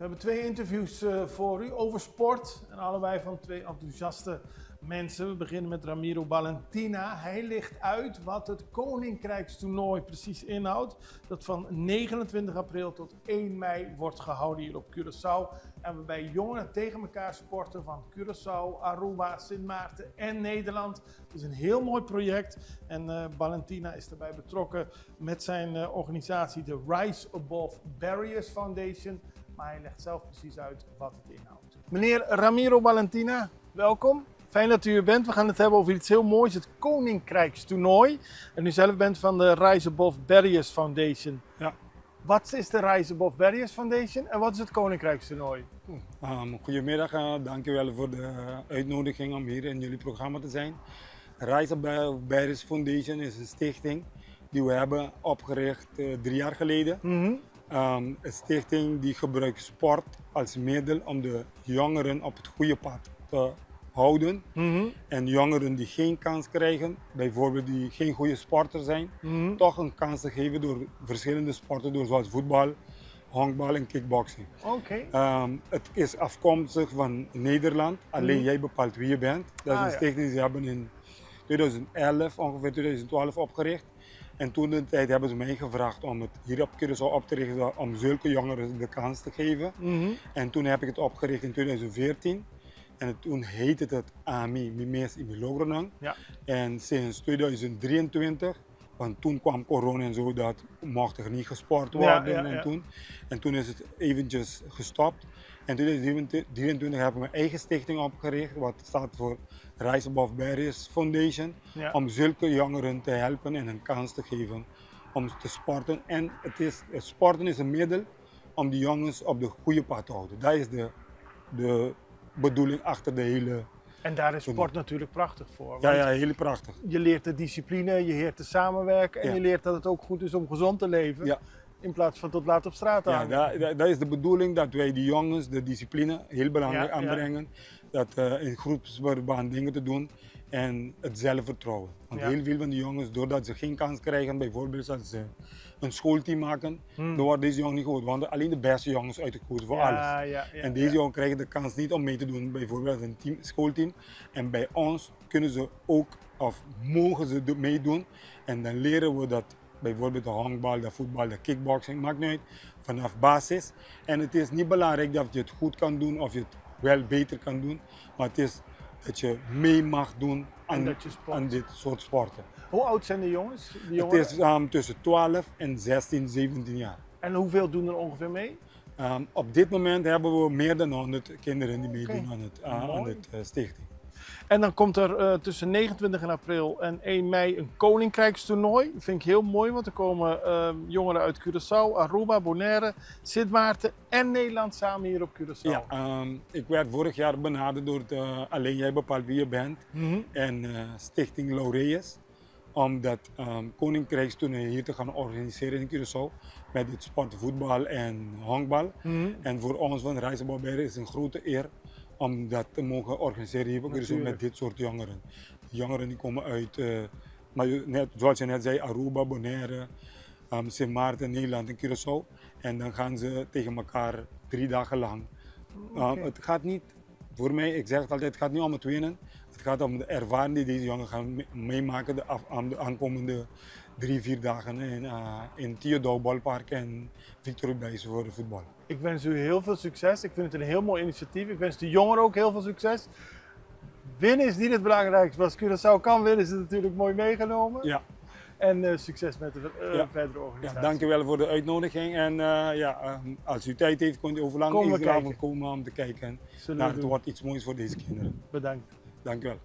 We hebben twee interviews voor u over sport en allebei van twee enthousiaste mensen. We beginnen met Ramiro Valentina. Hij legt uit wat het Koninkrijkstoernooi precies inhoudt. Dat van 29 april tot 1 mei wordt gehouden hier op Curaçao. En waarbij jongeren tegen elkaar sporten van Curaçao, Aruba, Sint Maarten en Nederland. Het is een heel mooi project en Valentina is daarbij betrokken met zijn organisatie de Rise Above Barriers Foundation. Maar hij legt zelf precies uit wat het inhoudt. Meneer Ramiro Valentina, welkom. Fijn dat u er bent. We gaan het hebben over iets heel moois, het Koninkrijkstoernooi. En u zelf bent van de Rise Above Barriers Foundation. Ja. Wat is de Rise Above Barriers Foundation en wat is het Koninkrijkstoernooi? Goedemiddag, dankjewel voor de uitnodiging om hier in jullie programma te zijn. Rise Above Barriers Foundation is een stichting die we hebben opgericht 3 jaar geleden. Een stichting die gebruikt sport als middel om de jongeren op het goede pad te houden. En jongeren die geen kans krijgen, bijvoorbeeld die geen goede sporter zijn, toch een kans te geven door verschillende sporten, zoals voetbal, honkbal en kickboxing. Het is afkomstig van Nederland, alleen jij bepaalt wie je bent. Dat is een stichting die ze hebben in 2011, ongeveer 2012 opgericht. En toen de tijd hebben ze mij gevraagd om het hier op Curaçao op te richten om zulke jongeren de kans te geven. En toen heb ik het opgericht in 2014. En toen heette het AMI, Mimes Imilogronang. En sinds 2023, want toen kwam corona en zo, dat mocht er niet gesport worden. En toen is het eventjes gestopt. En in 2023 heb ik mijn eigen stichting opgericht, wat staat voor Rise Above Barriers Foundation. Om zulke jongeren te helpen en een kans te geven om te sporten. En sporten is een middel om die jongens op de goede pad te houden. Dat is de bedoeling achter de hele... En daar is sport natuurlijk prachtig voor. Ja, heel prachtig. Je leert de discipline, je leert te samenwerken en je leert dat het ook goed is om gezond te leven. In plaats van tot laat op straat te hangen. Ja, dat is de bedoeling, dat wij die jongens de discipline heel belangrijk aanbrengen. Dat in groepsverband dingen te doen en het zelfvertrouwen. Want heel veel van die jongens, doordat ze geen kans krijgen, bijvoorbeeld als ze een schoolteam maken, dan wordt deze jongen niet goed. Want alleen de beste jongens uitgekozen voor alles. En deze jongens krijgen de kans niet om mee te doen, bijvoorbeeld een schoolteam. En bij ons kunnen ze ook, of mogen ze meedoen. En dan leren we dat bijvoorbeeld de honkbal, de voetbal, de kickboxing, maakt niet uit, vanaf basis. En het is niet belangrijk dat je het goed kan doen of je het wel beter kan doen, maar het is dat je mee mag doen aan dit soort sporten. Hoe oud zijn de jongens? Het is tussen 12 en 16, 17 jaar. En hoeveel doen er ongeveer mee? Op dit moment hebben we meer dan 100 kinderen die meedoen aan het stichting. En dan komt er tussen 29 april en 1 mei een Koninkrijkstoernooi. Dat vind ik heel mooi, want er komen jongeren uit Curaçao, Aruba, Bonaire, Sint Maarten en Nederland samen hier op Curaçao. Ja, ik werd vorig jaar benaderd door Alleen Jij Bepaalt Wie Je Bent en Stichting Laureus. Om dat Koninkrijkstoernooi hier te gaan organiseren in Curaçao. Met dit sport, voetbal en honkbal. En voor ons van Rise Above Barriers is het een grote eer om dat te mogen organiseren hier op Curaçao met dit soort jongeren. Jongeren die komen uit, zoals je net zei, Aruba, Bonaire, Sint Maarten, Nederland en Curaçao. En dan gaan ze tegen elkaar 3 dagen lang. Het gaat niet, voor mij, ik zeg het altijd, het gaat niet om het winnen. Het gaat om de ervaring die deze jongeren gaan meemaken de aankomende 3-4 dagen in Theodore Ballpark en Victory Place voor de voetbal. Ik wens u heel veel succes. Ik vind het een heel mooi initiatief. Ik wens de jongeren ook heel veel succes. Winnen is niet het belangrijkste. Als Curaçao kan winnen is het natuurlijk mooi meegenomen. En succes met de verdere organisatie. Dankjewel voor de uitnodiging. En als u tijd heeft, kunt u overlang iedere avond komen om te kijken. Het wordt iets moois voor deze kinderen. Bedankt. Dankjewel.